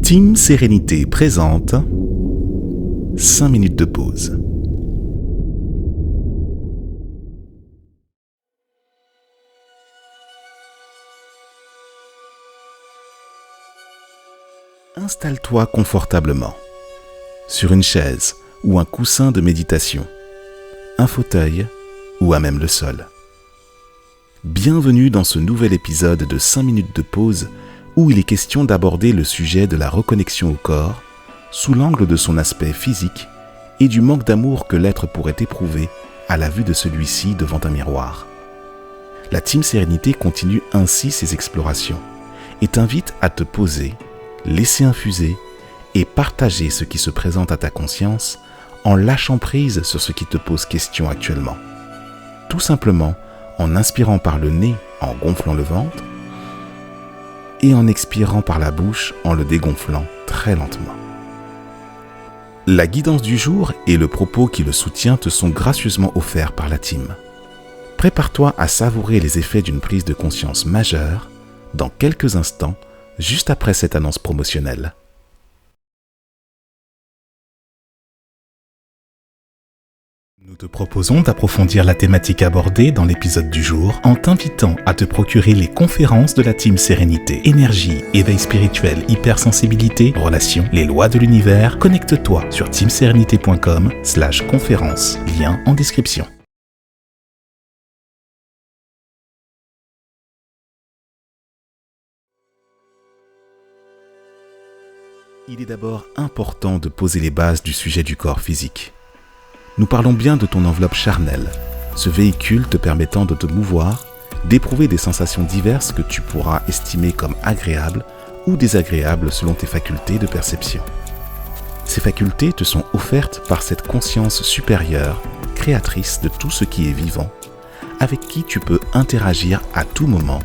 Team Sérénité présente 5 minutes de pause. Installe-toi confortablement sur une chaise ou un coussin de méditation, un fauteuil ou à même le sol. Bienvenue dans ce nouvel épisode de 5 minutes de pause où il est question d'aborder le sujet de la reconnexion au corps sous l'angle de son aspect physique et du manque d'amour que l'être pourrait éprouver à la vue de celui-ci devant un miroir. La Team Sérénité continue ainsi ses explorations et t'invite à te poser, laisser infuser et partager ce qui se présente à ta conscience en lâchant prise sur ce qui te pose question actuellement. Tout simplement en inspirant par le nez en gonflant le ventre et en expirant par la bouche en le dégonflant très lentement. La guidance du jour et le propos qui le soutient te sont gracieusement offerts par la team. Prépare-toi à savourer les effets d'une prise de conscience majeure dans quelques instants, juste après cette annonce promotionnelle. Nous te proposons d'approfondir la thématique abordée dans l'épisode du jour en t'invitant à te procurer les conférences de la Team Sérénité. Énergie, éveil spirituel, hypersensibilité, relations, les lois de l'univers. Connecte-toi sur teamsérénité.com/conférence. Lien en description. Il est d'abord important de poser les bases du sujet du corps physique. Nous parlons bien de ton enveloppe charnelle, ce véhicule te permettant de te mouvoir, d'éprouver des sensations diverses que tu pourras estimer comme agréables ou désagréables selon tes facultés de perception. Ces facultés te sont offertes par cette conscience supérieure, créatrice de tout ce qui est vivant, avec qui tu peux interagir à tout moment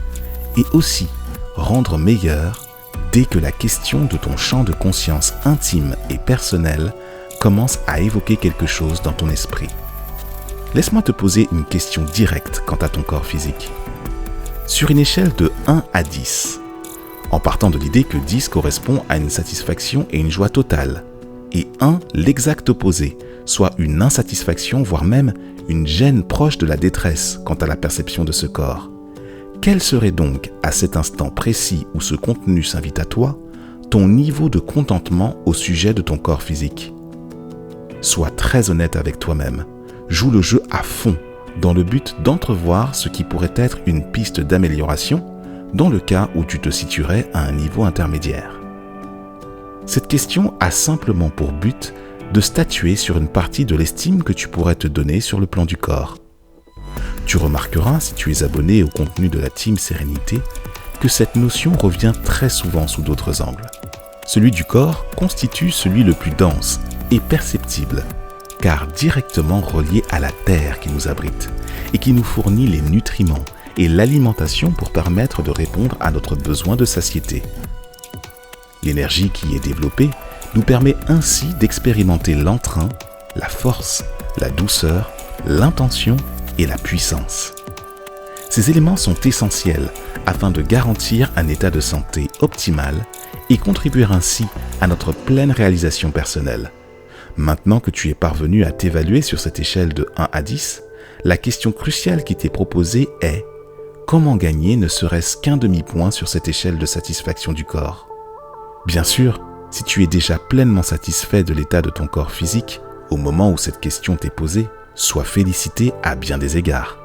et aussi rendre meilleur dès que la question de ton champ de conscience intime et personnel commence à évoquer quelque chose dans ton esprit. Laisse-moi te poser une question directe quant à ton corps physique. Sur une échelle de 1 à 10, en partant de l'idée que 10 correspond à une satisfaction et une joie totale, et 1 l'exact opposé, soit une insatisfaction, voire même une gêne proche de la détresse quant à la perception de ce corps, quel serait donc, à cet instant précis où ce contenu s'invite à toi, ton niveau de contentement au sujet de ton corps physique ? Sois très honnête avec toi-même. Joue le jeu à fond dans le but d'entrevoir ce qui pourrait être une piste d'amélioration dans le cas où tu te situerais à un niveau intermédiaire. Cette question a simplement pour but de statuer sur une partie de l'estime que tu pourrais te donner sur le plan du corps. Tu remarqueras, si tu es abonné au contenu de la Team Sérénité, que cette notion revient très souvent sous d'autres angles. Celui du corps constitue celui le plus dense et perceptible, car directement relié à la terre qui nous abrite et qui nous fournit les nutriments et l'alimentation pour permettre de répondre à notre besoin de satiété. L'énergie qui y est développée nous permet ainsi d'expérimenter l'entrain, la force, la douceur, l'intention et la puissance. Ces éléments sont essentiels afin de garantir un état de santé optimal et contribuer ainsi à notre pleine réalisation personnelle. Maintenant que tu es parvenu à t'évaluer sur cette échelle de 1 à 10, la question cruciale qui t'est proposée est « Comment gagner ne serait-ce qu'un demi-point sur cette échelle de satisfaction du corps ?» Bien sûr, si tu es déjà pleinement satisfait de l'état de ton corps physique au moment où cette question t'est posée, sois félicité à bien des égards.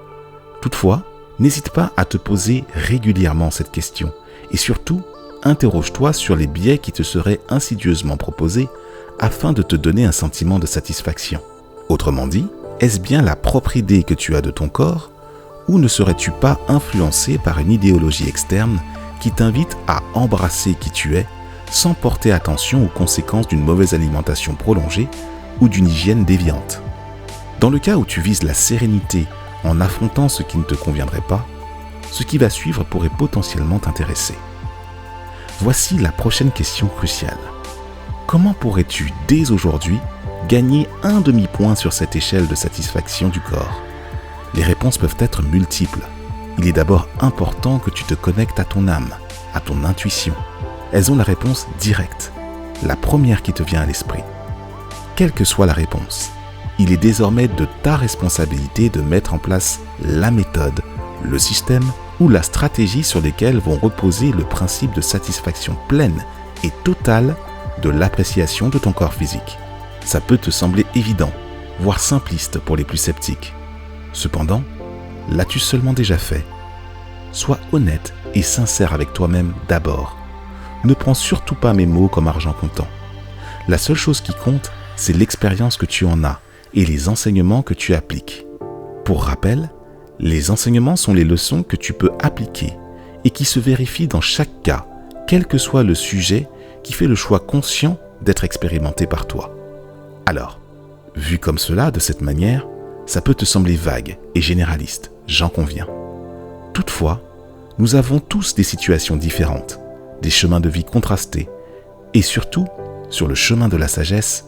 Toutefois, n'hésite pas à te poser régulièrement cette question et surtout, interroge-toi sur les biais qui te seraient insidieusement proposés afin de te donner un sentiment de satisfaction. Autrement dit, est-ce bien la propre idée que tu as de ton corps ou ne serais-tu pas influencé par une idéologie externe qui t'invite à embrasser qui tu es sans porter attention aux conséquences d'une mauvaise alimentation prolongée ou d'une hygiène déviante? Dans le cas où tu vises la sérénité en affrontant ce qui ne te conviendrait pas, ce qui va suivre pourrait potentiellement t'intéresser. Voici la prochaine question cruciale. Comment pourrais-tu, dès aujourd'hui, gagner un demi-point sur cette échelle de satisfaction du corps? Les réponses peuvent être multiples. Il est d'abord important que tu te connectes à ton âme, à ton intuition. Elles ont la réponse directe la première qui te vient à l'esprit. Quelle que soit la réponse, il est désormais de ta responsabilité de mettre en place la méthode, le système ou la stratégie sur lesquels vont reposer le principe de satisfaction pleine et totale de l'appréciation de ton corps physique. Ça peut te sembler évident, voire simpliste pour les plus sceptiques. Cependant, l'as-tu seulement déjà fait ? Sois honnête et sincère avec toi-même d'abord. Ne prends surtout pas mes mots comme argent comptant. La seule chose qui compte, c'est l'expérience que tu en as et les enseignements que tu appliques. Pour rappel, les enseignements sont les leçons que tu peux appliquer et qui se vérifient dans chaque cas, quel que soit le sujet qui fait le choix conscient d'être expérimenté par toi. Alors, vu comme cela, de cette manière, ça peut te sembler vague et généraliste, j'en conviens. Toutefois, nous avons tous des situations différentes, des chemins de vie contrastés, et surtout, sur le chemin de la sagesse,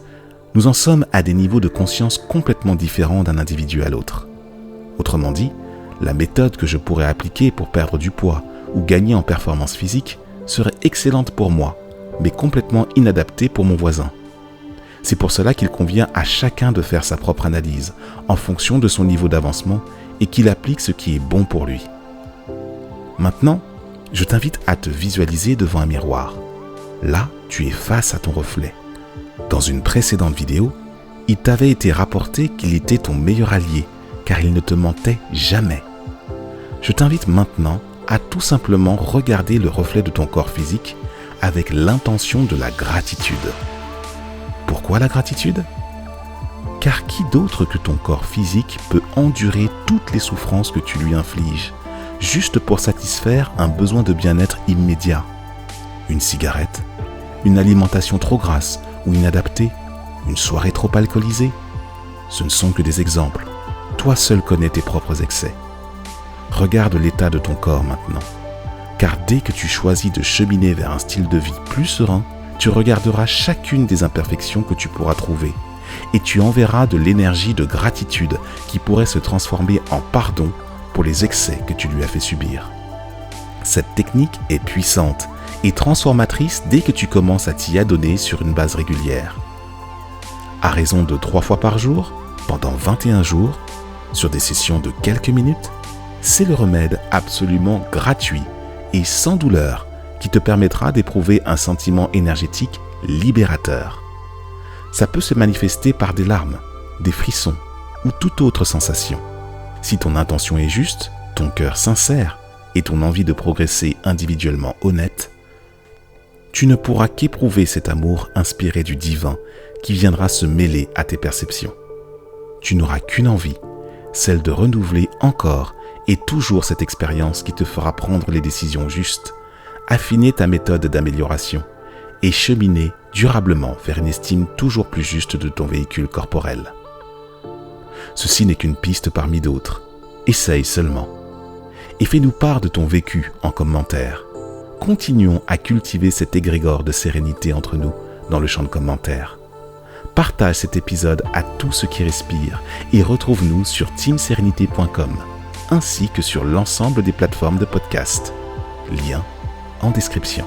nous en sommes à des niveaux de conscience complètement différents d'un individu à l'autre. Autrement dit, la méthode que je pourrais appliquer pour perdre du poids ou gagner en performance physique serait excellente pour moi, mais complètement inadaptée pour mon voisin. C'est pour cela qu'il convient à chacun de faire sa propre analyse en fonction de son niveau d'avancement et qu'il applique ce qui est bon pour lui. Maintenant, je t'invite à te visualiser devant un miroir. Là, tu es face à ton reflet. Dans une précédente vidéo, il t'avait été rapporté qu'il était ton meilleur allié car il ne te mentait jamais. Je t'invite maintenant à tout simplement regarder le reflet de ton corps physique avec l'intention de la gratitude. Pourquoi la gratitude ? Car qui d'autre que ton corps physique peut endurer toutes les souffrances que tu lui infliges, juste pour satisfaire un besoin de bien-être immédiat ? Une cigarette ? Une alimentation trop grasse ou inadaptée ? Une soirée trop alcoolisée ? Ce ne sont que des exemples. Toi seul connais tes propres excès. Regarde l'état de ton corps maintenant. Car dès que tu choisis de cheminer vers un style de vie plus serein, tu regarderas chacune des imperfections que tu pourras trouver et tu enverras de l'énergie de gratitude qui pourrait se transformer en pardon pour les excès que tu lui as fait subir. Cette technique est puissante et transformatrice dès que tu commences à t'y adonner sur une base régulière. À raison de 3 fois par jour, pendant 21 jours, sur des sessions de quelques minutes, c'est le remède absolument gratuit et sans douleur qui te permettra d'éprouver un sentiment énergétique libérateur. Ça peut se manifester par des larmes, des frissons ou toute autre sensation. Si ton intention est juste, ton cœur sincère et ton envie de progresser individuellement honnête, tu ne pourras qu'éprouver cet amour inspiré du divin qui viendra se mêler à tes perceptions. Tu n'auras qu'une envie, celle de renouveler encore et toujours cette expérience qui te fera prendre les décisions justes, affiner ta méthode d'amélioration et cheminer durablement vers une estime toujours plus juste de ton véhicule corporel. Ceci n'est qu'une piste parmi d'autres. Essaye seulement. Et fais-nous part de ton vécu en commentaire. Continuons à cultiver cet égrégore de sérénité entre nous dans le champ de commentaires. Partage cet épisode à tous ceux qui respirent et retrouve-nous sur teamserenity.com ainsi que sur l'ensemble des plateformes de podcast. Lien en description.